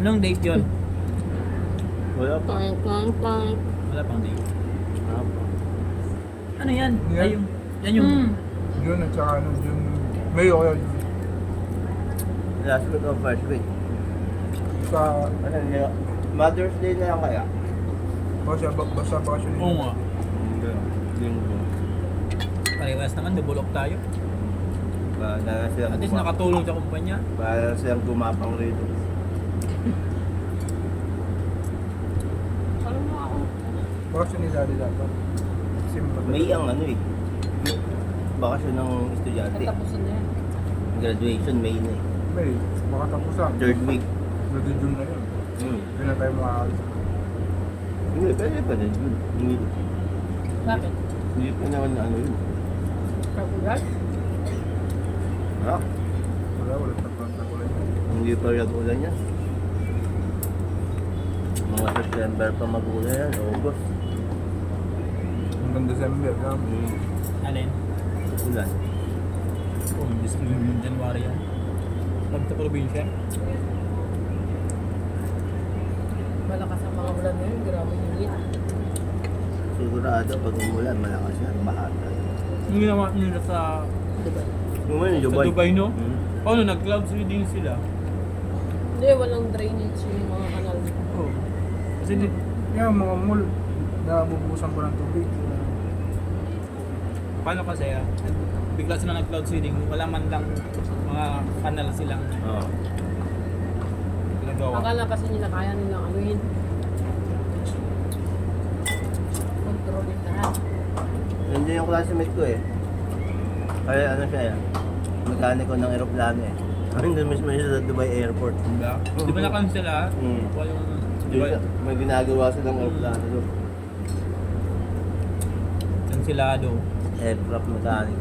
Anong date yun? Wala pa. Wala pang date. Wala pa. Ano yan? Yan. Ay, yan yung... Yun at saka ano, yung May o kaya Last week of first week. sa Ano niya? Mother's Day na lang kaya? basta bakasyon Oo nga. Hindi. Linggo. Parehas naman, dubulok tayo. Para silang At least nakatulong sa kumpanya. Para silang gumapang rito. bakasyon ni Daddy dapat. Simple. May ang ano eh. Bakasyon ng estudyante. Tapusin na yan. Graduation, May na eh. May, baka tapusan. Third week. Pwede June na yun. Hmm. Hindi na tayo makakalis. Hindi, pwede pa din yun. Bakit? Hindi pa naman na ano yun. Kagulat? Ha? Wala tagulan yun. Hindi pa rin ulan yan. Mga September pa mag-ulan yan, August. Hanggang December, kami. Alin? Ulan. Oh, yung January yan. Pag sa probinsya. Malakas ang mga ulan ngayon. Grabe yung lit. Sigurado pag umulan, malakas yan, bahata. Yung ginawa nila sa Diba? Umulan, sa Dubai. Dubai, no? Hmm. Paano, nag-cloud seeding sila? Hindi, walang drainage yung mga kanal. Oo. Kasi di, Yung mga mall, nabubusan pa ng tubig. paano kasi bigla sila nag-cloud seeding, wala man lang mga kanal silang Oo. ginagawa. Akala kasi nila kaya nilang anuhin. Controlin lahat. Hindi yung classmate ko eh. Kaya ano siya eh. Mekaniko ng aeroplano eh. Hindi mismo siya sa Dubai Airport. Diba? Di ba na-cancel Hmm. Wala yung... Di ba? May ginagawa silang aeroplano doon. Cancelado. Aircraft mechanic.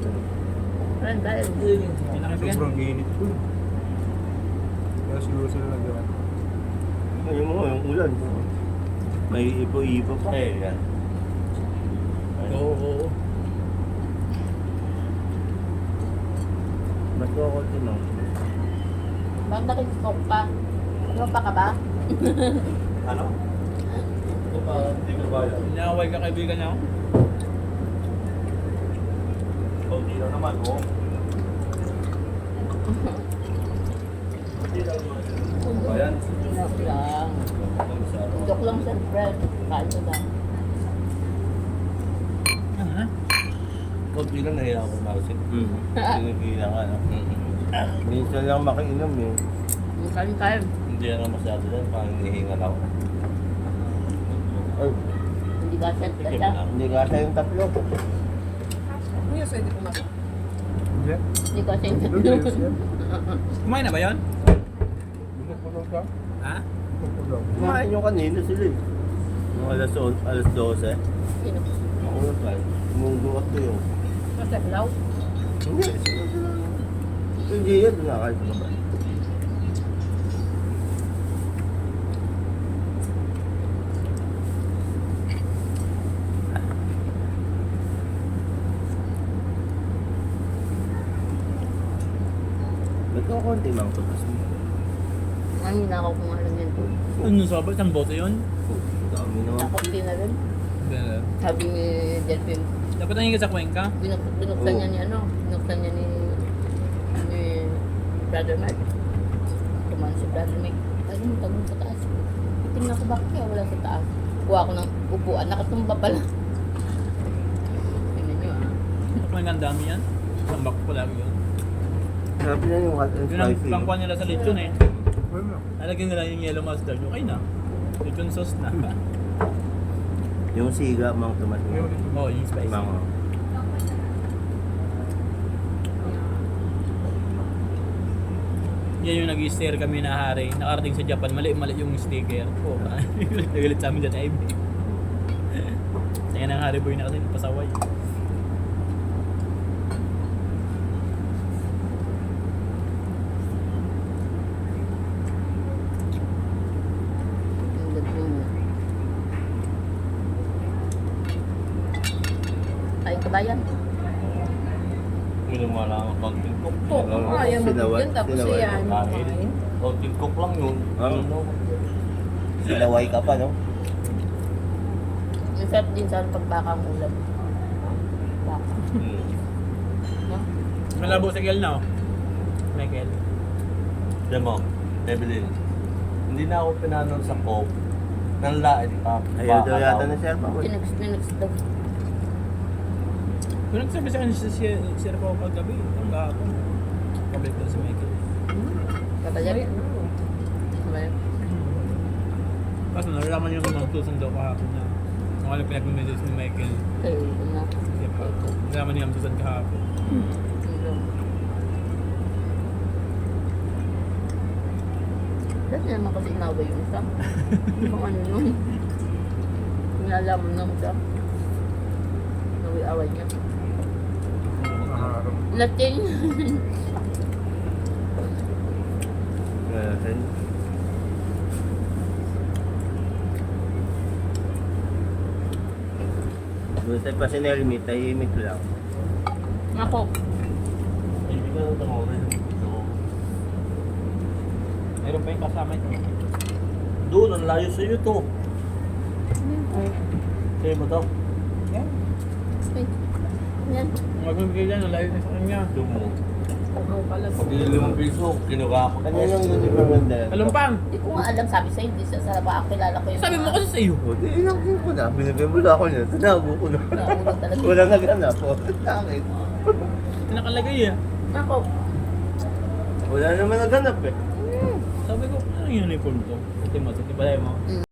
Friend, dahil May nakibigyan. Sobrang init po. Kaya siguro sila nagawa. Ayun mo, yung ulan. May ipo-ipo pa eh. Yan. Oo. Ba't ko ako tinong? bakit nakikisok pa? Ano pa ka ba? Ano? Hindi ko ba yan? Inaaway ka kaibigan niya ako. Hindi lang naman, oh. Ayan. Joke lang. Joke lang sa friend. Kain ko lang. Ah, Kunti lang nahiya ako mausip. Pinipilan ka, no? Minsan lang makiinom eh. Kain. Hindi lang masyado lang, parang hinihingal ako. Ay, Hindi ka set ka sige siya. na. Hindi kasi yung tatlo. Kuya, pwede pumasok. Hindi. Hindi ka set ka. Doon tayo siya. kumain na ba yun? Bumupulong ka? Ha? Bumupulong. Kumain yung kanina sila eh. Yung alas 12. Sino? Ako na tayo. Munggo at to yung. Kasi blaw. Hindi, sila sila. Hindi yan, nakakain ko naman. Ba't ko konti mang tutas mo? Ngayon na ako kung ano yun. Ano sa ba? Isang bote yun? Dami naman. Nakunti na rin. Hindi. Sabi ni Delphine, Dapat nangingin sa Cuenca? binuksan niya ni ano, binuksan niya ni Brother Mike. Tumahan si Brother Mike. Ay, tagong sa taas. Tingnan ko bakit kaya wala sa taas. Kuha ko ng upuan, nakatumba pala. Tingnan niyo ah. Cuenca ang dami yan. Sambak ko lagi yun. Sabi niya yung hot and Yun ang spicy. pangkuhan nila sa lechon eh. Well, no. Nalagyan nila yung yellow mustard. Okay na. Lechon sauce na. Yung siga, mang tumas mo. Oo, yung spicy. Mango. Yan yung nag-stare kami na hari. Nakarating sa Japan, mali-mali yung sticker. Oh, nagalit sa amin dyan, Ivy. Kaya ng hari boy na kasi pasaway. Ang ganda mo. Ay, kabayan. Hindi mo lang ang konti. Tuktok. Oo, Kaya mo sinaway- bigyan tapos sinaway yan. mo. Kumain. Konting cook lang yun. Oo. Ano? Sinaway ka pa, no? Masarap din sa pagbakang ulam. Baka. Hmm. No? Malabo si Kel na oh. Michael. Diyan mo, Evelyn. Hindi na ako pinanon sa coke. Nanlain pa. Ayaw daw yata na siya pa. Tinext daw. Kung nagsabi sa kanya si Rapo kagabi, ang gahapon. Pabalik daw si Michael. Kapalyan. Ay, ano? Sabay. Kaso nalalaman yung magsusundo kahapon na kung ano pinag-message ni Michael. Kayo, ito na. Kaya pa, nalaman niya ang susan kahapon. Dati naman kasi inaway yung isa. Kung ano yun. Nalaman ng isa. Naway-away niya. Nakaharap. Latin. Ngayon. Buti pa si Nelmy, tahimik lang. Ako. Hindi ka lang tumawin. Meron pa yung kasama niya. Doon, ang layo sa iyo to. Sa'yo mo to? Ay. Yan. Kung magbibigay dyan, layo na sa kanya. Doon mo. Oo pala. Pag 5 piso, kinuha ko. Ano yung deliver mo din? Alumpang! Hindi ko nga alam, sabi sa'yo, hindi sa sarap kilala ko yung Sabi mo kasi sa iyo. O, di inangkin ko na. Binigay mo na ako niya. Tinago ko na. Naulog talaga. Walang naghanap po. Bakit? Nakalagay eh. Ako. Wala naman naghanap eh. Sabi ko, ano yung uniform to? Ito mo, sa tibalay mo.